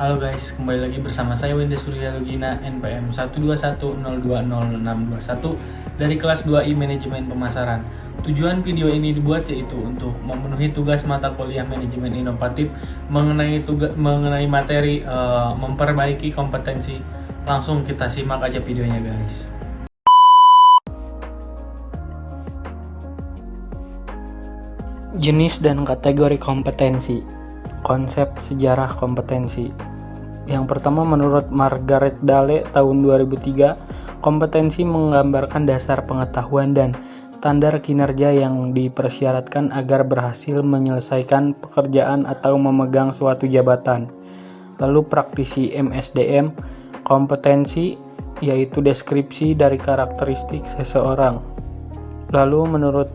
Halo guys, kembali lagi bersama saya Wenda Surya Lugina NPM 121020621 dari kelas 2I Manajemen Pemasaran. Tujuan video ini dibuat yaitu untuk memenuhi tugas mata kuliah Manajemen Inovatif mengenai materi memperbaiki kompetensi. Langsung kita simak aja videonya guys. Jenis dan kategori kompetensi. Konsep sejarah kompetensi. Yang pertama, menurut Margaret Dale tahun 2003, kompetensi menggambarkan dasar pengetahuan dan standar kinerja yang dipersyaratkan agar berhasil menyelesaikan pekerjaan atau memegang suatu jabatan. Lalu praktisi MSDM, kompetensi yaitu deskripsi dari karakteristik seseorang. Lalu menurut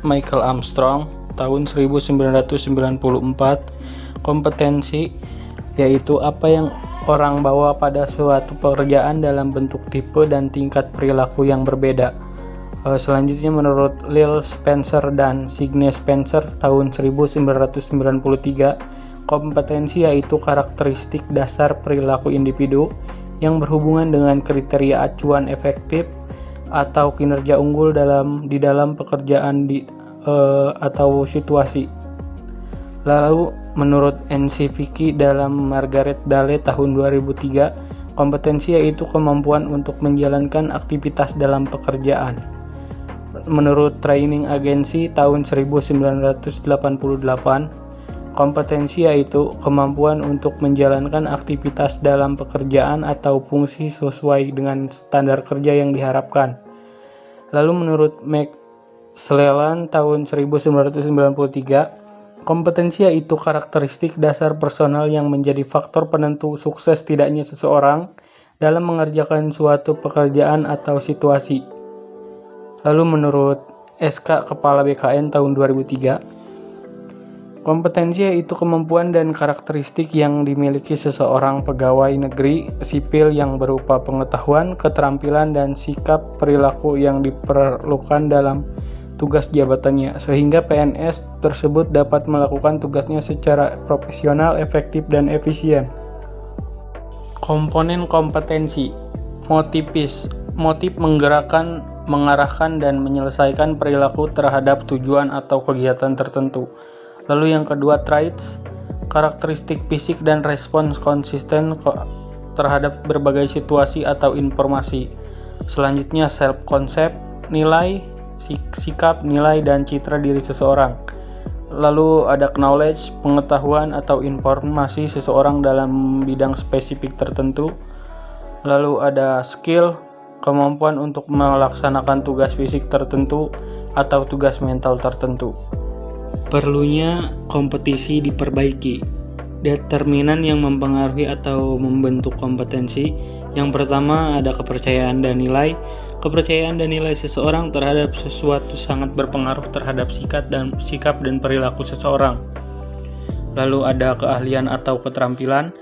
Michael Armstrong tahun 1994, kompetensi yaitu apa yang orang bawa pada suatu pekerjaan dalam bentuk tipe dan tingkat perilaku yang berbeda. Selanjutnya menurut Lil Spencer dan Signe Spencer tahun 1993, kompetensi yaitu karakteristik dasar perilaku individu yang berhubungan dengan kriteria acuan efektif atau kinerja unggul di dalam pekerjaan atau situasi. Lalu menurut N.C. Vicky dalam Margaret Dale tahun 2003, kompetensi yaitu kemampuan untuk menjalankan aktivitas dalam pekerjaan. Menurut Training Agency tahun 1988, kompetensi yaitu kemampuan untuk menjalankan aktivitas dalam pekerjaan atau fungsi sesuai dengan standar kerja yang diharapkan. Lalu menurut McClellan tahun 1993, kompetensi yaitu karakteristik dasar personal yang menjadi faktor penentu sukses tidaknya seseorang dalam mengerjakan suatu pekerjaan atau situasi. Lalu menurut SK Kepala BKN tahun 2003, kompetensi yaitu kemampuan dan karakteristik yang dimiliki seseorang pegawai negeri sipil yang berupa pengetahuan, keterampilan, dan sikap perilaku yang diperlukan dalam tugas jabatannya, sehingga PNS tersebut dapat melakukan tugasnya secara profesional, efektif, dan efisien. Komponen kompetensi. Motif menggerakkan, mengarahkan, dan menyelesaikan perilaku terhadap tujuan atau kegiatan tertentu. Lalu yang kedua, traits, karakteristik fisik dan respons konsisten terhadap berbagai situasi atau informasi. Selanjutnya, self-concept, nilai, sikap, nilai, dan citra diri seseorang. Lalu ada knowledge, pengetahuan atau informasi seseorang dalam bidang spesifik tertentu. Lalu ada skill, kemampuan untuk melaksanakan tugas fisik tertentu atau tugas mental tertentu. Perlunya kompetisi diperbaiki. Determinan yang mempengaruhi atau membentuk kompetensi. Yang pertama ada kepercayaan dan nilai. Kepercayaan dan nilai seseorang terhadap sesuatu sangat berpengaruh terhadap sikap dan perilaku seseorang. Lalu ada keahlian atau keterampilan.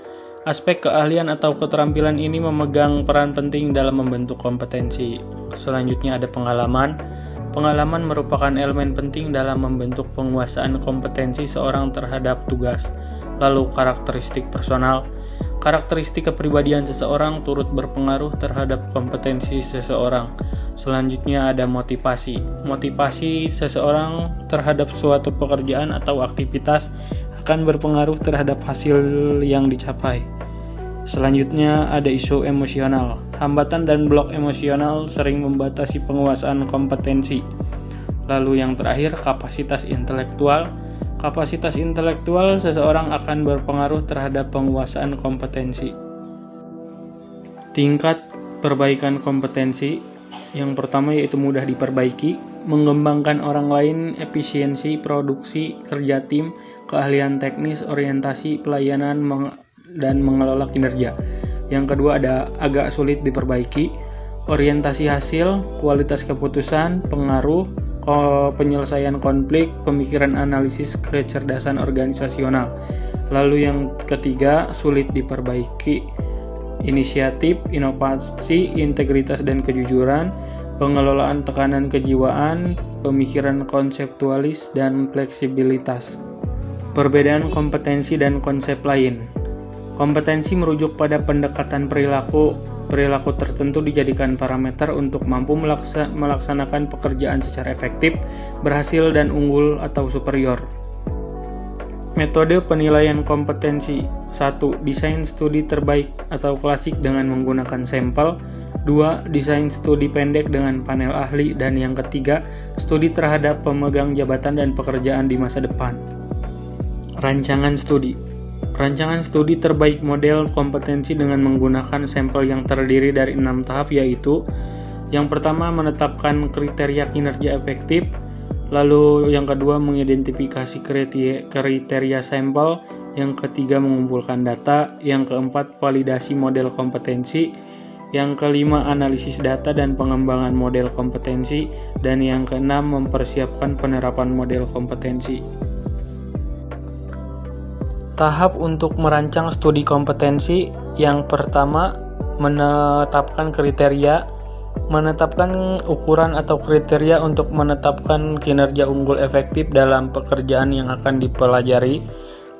Aspek keahlian atau keterampilan ini memegang peran penting dalam membentuk kompetensi. Selanjutnya ada pengalaman. Pengalaman merupakan elemen penting dalam membentuk penguasaan kompetensi seorang terhadap tugas. Lalu karakteristik personal. Karakteristik kepribadian seseorang turut berpengaruh terhadap kompetensi seseorang. Selanjutnya ada motivasi. Motivasi seseorang terhadap suatu pekerjaan atau aktivitas akan berpengaruh terhadap hasil yang dicapai. Selanjutnya ada isu emosional. Hambatan dan blok emosional sering membatasi penguasaan kompetensi. Lalu yang terakhir, kapasitas intelektual. Kapasitas intelektual seseorang akan berpengaruh terhadap penguasaan kompetensi. Tingkat perbaikan kompetensi. Yang pertama yaitu mudah diperbaiki, mengembangkan orang lain, efisiensi, produksi, kerja tim, keahlian teknis, orientasi, pelayanan, dan mengelola kinerja. Yang kedua ada agak sulit diperbaiki, orientasi hasil, kualitas keputusan, pengaruh, penyelesaian konflik, pemikiran analisis, kecerdasan organisasional. Lalu yang ketiga, sulit diperbaiki, inisiatif, inovasi, integritas dan kejujuran, pengelolaan tekanan kejiwaan, pemikiran konseptualis, dan fleksibilitas. Perbedaan kompetensi dan konsep lain. Kompetensi merujuk pada pendekatan perilaku tertentu dijadikan parameter untuk mampu melaksanakan pekerjaan secara efektif, berhasil dan unggul atau superior. Metode penilaian kompetensi. 1. Desain studi terbaik atau klasik dengan menggunakan sampel. 2. Desain studi pendek dengan panel ahli. Dan yang ketiga, studi terhadap pemegang jabatan dan pekerjaan di masa depan. Rancangan studi. Rancangan studi terbaik model kompetensi dengan menggunakan sampel yang terdiri dari 6 tahap, yaitu yang pertama menetapkan kriteria kinerja efektif, lalu yang kedua mengidentifikasi kriteria sampel, yang ketiga mengumpulkan data, yang keempat validasi model kompetensi, yang kelima analisis data dan pengembangan model kompetensi, dan yang keenam mempersiapkan penerapan model kompetensi. Tahap untuk merancang studi kompetensi. Yang pertama, menetapkan kriteria, menetapkan ukuran atau kriteria untuk menetapkan kinerja unggul efektif dalam pekerjaan yang akan dipelajari.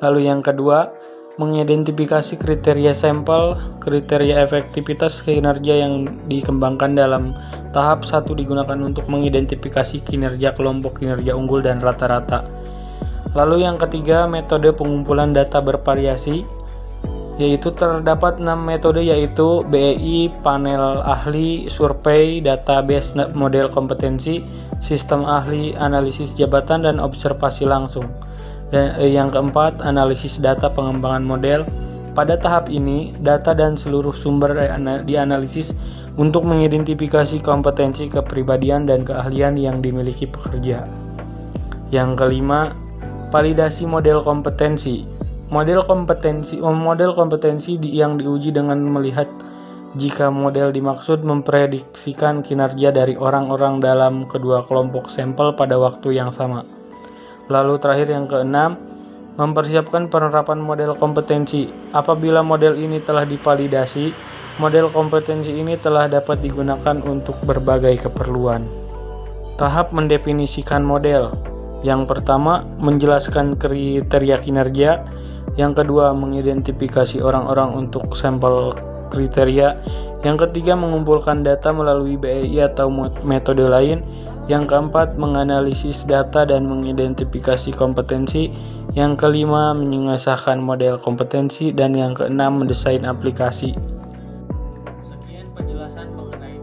Lalu yang kedua, mengidentifikasi kriteria sampel, kriteria efektivitas kinerja yang dikembangkan dalam tahap 1 digunakan untuk mengidentifikasi kinerja kelompok kinerja unggul dan rata-rata. Lalu yang ketiga, metode pengumpulan data bervariasi, yaitu terdapat 6 metode, yaitu BEI, panel ahli, survei, database model kompetensi, sistem ahli, analisis jabatan, dan observasi langsung. Dan yang keempat, analisis data pengembangan model. Pada tahap ini, data dan seluruh sumber dianalisis untuk mengidentifikasi kompetensi, kepribadian, dan keahlian yang dimiliki pekerja. Yang kelima, validasi model kompetensi. Model kompetensi yang diuji dengan melihat jika model dimaksud memprediksikan kinerja dari orang-orang dalam kedua kelompok sampel pada waktu yang sama. Lalu terakhir yang keenam, mempersiapkan penerapan model kompetensi. Apabila model ini telah divalidasi, model kompetensi ini telah dapat digunakan untuk berbagai keperluan. Tahap mendefinisikan model. Yang pertama, menjelaskan kriteria kinerja. Yang kedua, mengidentifikasi orang-orang untuk sampel kriteria. Yang ketiga, mengumpulkan data melalui BEI atau metode lain. Yang keempat, menganalisis data dan mengidentifikasi kompetensi. Yang kelima, mengesahkan model kompetensi. Dan yang keenam, mendesain aplikasi. Sekian penjelasan mengenai